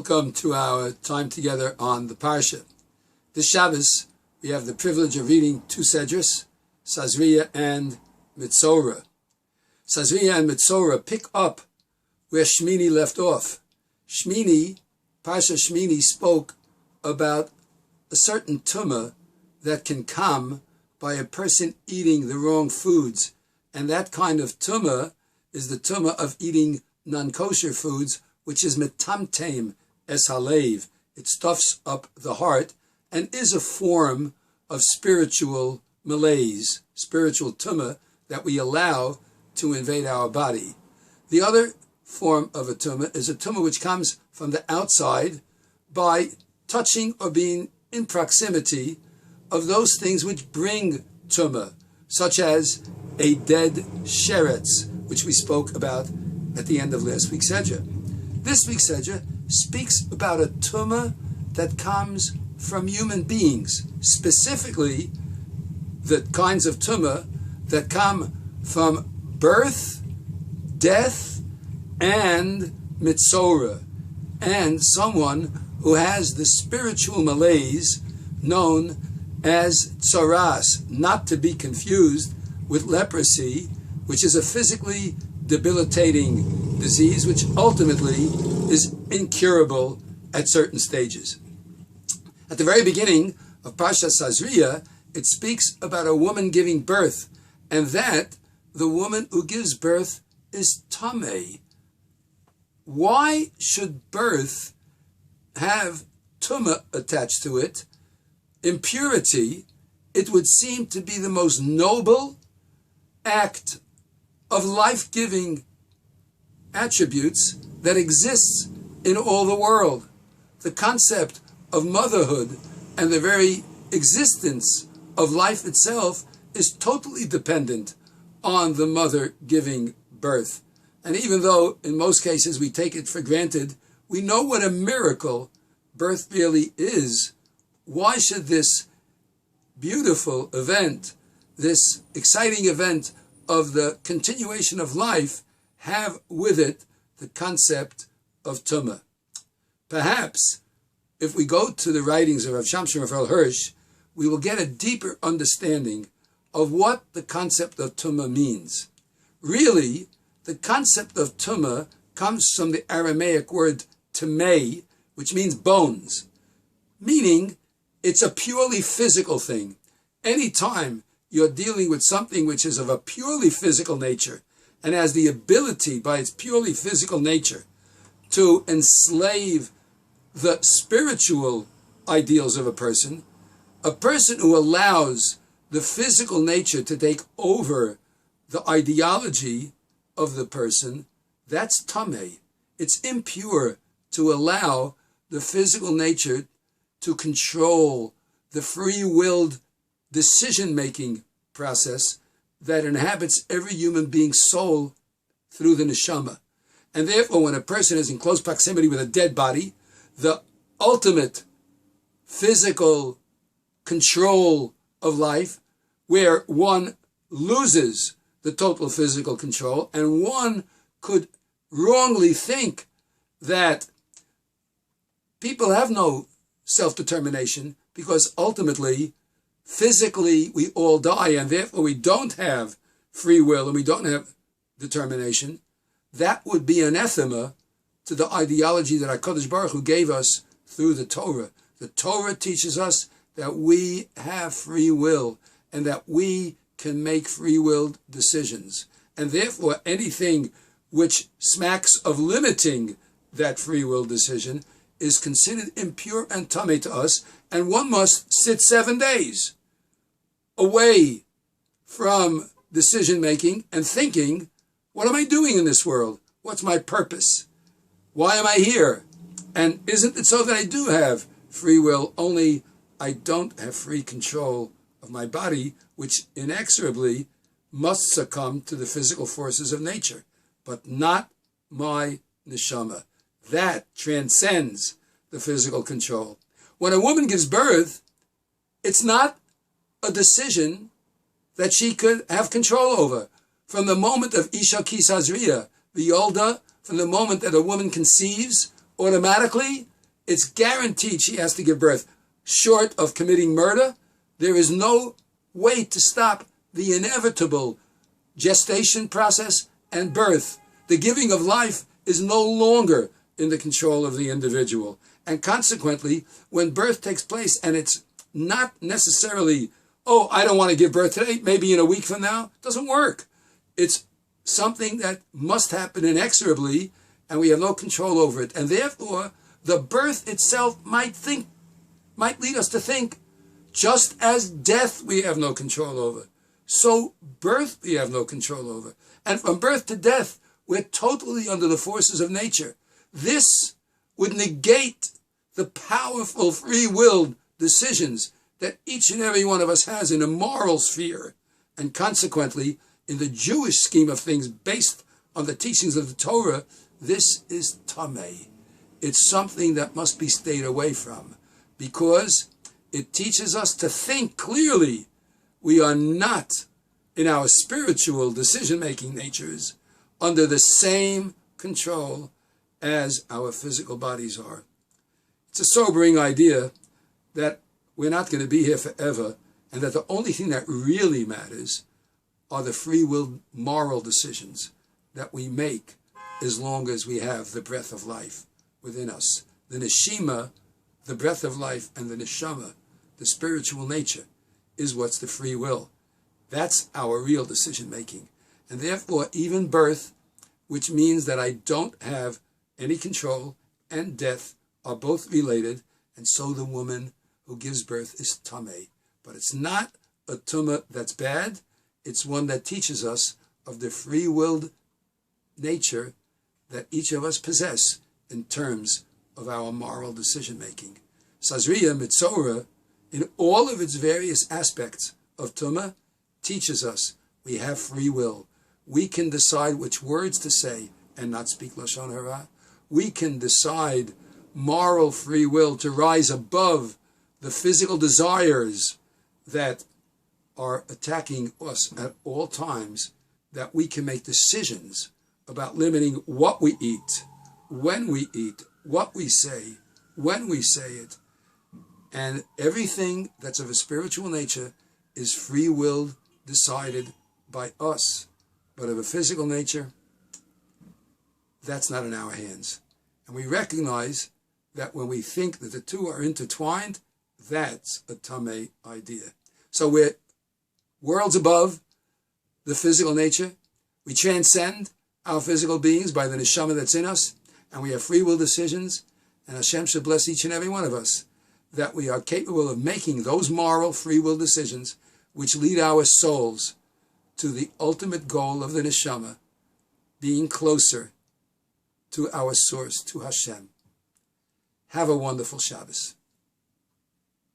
Welcome to our time together on the Parsha. This Shabbos, we have the privilege of reading two Sedras, Tazria and Metzora. Tazria and Metzora pick up where Shmini left off. Parsha Shmini spoke about a certain tumah that can come by a person eating the wrong foods, and that kind of tumah is the tumah of eating non-kosher foods, which is metamtem es halev. It stuffs up the heart and is a form of spiritual malaise, spiritual tumah that we allow to invade our body. The other form of a tumah is a tumah which comes from the outside by touching or being in proximity of those things which bring tumah, such as a dead sheretz, which we spoke about at the end of last week's Sedra. This week's Sedra speaks about a tumah that comes from human beings, specifically the kinds of tumah that come from birth, death, and Metzora, and someone who has the spiritual malaise known as tzoras, not to be confused with leprosy, which is a physically debilitating disease which ultimately is incurable at certain stages. At the very beginning of Parshas Tazria, it speaks about a woman giving birth, and that the woman who gives birth is tamei. Why should birth have tumah attached to it? Impurity, it would seem to be the most noble act of life-giving attributes that exists in all the world. The concept of motherhood and the very existence of life itself is totally dependent on the mother giving birth. And even though in most cases we take it for granted, we know what a miracle birth really is. Why should this beautiful event, this exciting event of the continuation of life, have with it the concept of tumah? Perhaps if we go to the writings of Rav Shamshon Raphael Hirsch, we will get a deeper understanding of what the concept of tumah means. Really, the concept of tumah comes from the Aramaic word tamei, which means bones, meaning it's a purely physical thing. Anytime you're dealing with something which is of a purely physical nature and has the ability by its purely physical nature to enslave the spiritual ideals of a person who allows the physical nature to take over the ideology of the person, that's tamei. It's impure to allow the physical nature to control the free-willed decision-making process that inhabits every human being's soul through the neshama. And therefore, when a person is in close proximity with a dead body, the ultimate physical control of life, where one loses the total physical control, and one could wrongly think that people have no self-determination because ultimately, physically, we all die, and therefore we don't have free will and we don't have determination. That would be anathema to the ideology that HaKadosh Baruch Hu gave us through the Torah. The Torah teaches us that we have free will and that we can make free-willed decisions. And therefore, anything which smacks of limiting that free will decision is considered impure and tamei to us, and one must sit 7 days away from decision-making and thinking, what am I doing in this world? What's my purpose? Why am I here? And isn't it so that I do have free will, only I don't have free control of my body, which inexorably must succumb to the physical forces of nature, but not my neshama. That transcends the physical control. When a woman gives birth, it's not a decision that she could have control over. From the moment of Isha Ki Tazria, the Yolda, from the moment that a woman conceives, automatically It's guaranteed she has to give birth. Short of committing murder, there is no way to stop the inevitable gestation process and birth. The giving of life is no longer in the control of the individual. And consequently, when birth takes place, and it's not necessarily, oh, I don't want to give birth today, maybe in a week from now, it doesn't work. It's something that must happen inexorably, and we have no control over it. And therefore, the birth itself might lead us to think, just as death we have no control over, so birth we have no control over. And from birth to death, we're totally under the forces of nature. This would negate the powerful free-willed decisions that each and every one of us has in a moral sphere. And consequently, in the Jewish scheme of things, based on the teachings of the Torah, this is tamei. It's something that must be stayed away from, because it teaches us to think clearly. We are not, in our spiritual decision-making natures, under the same control as our physical bodies are. It's a sobering idea that we're not going to be here forever, and that the only thing that really matters are the free will moral decisions that we make as long as we have the breath of life within us. The neshima, the breath of life, and the neshama, the spiritual nature, is what's the free will. That's our real decision making. And therefore, even birth, which means that I don't have any control, and death are both related, and so the woman who gives birth is tamei. But it's not a tumah that's bad. It's one that teaches us of the free-willed nature that each of us possess in terms of our moral decision-making. Tazria, Metzora, in all of its various aspects of tumah, teaches us we have free will. We can decide which words to say and not speak lashon hara. We can decide moral free will to rise above the physical desires that are attacking us at all times, that we can make decisions about limiting what we eat, when we eat, what we say, when we say it. And everything that's of a spiritual nature is free-willed, decided by us. But of a physical nature, that's not in our hands. And we recognize that when we think that the two are intertwined, that's a tamei idea. So we're worlds above the physical nature. We transcend our physical beings by the neshama that's in us, and we have free will decisions, and Hashem should bless each and every one of us that we are capable of making those moral free will decisions which lead our souls to the ultimate goal of the neshama, being closer to our source, to Hashem. Have a wonderful Shabbos.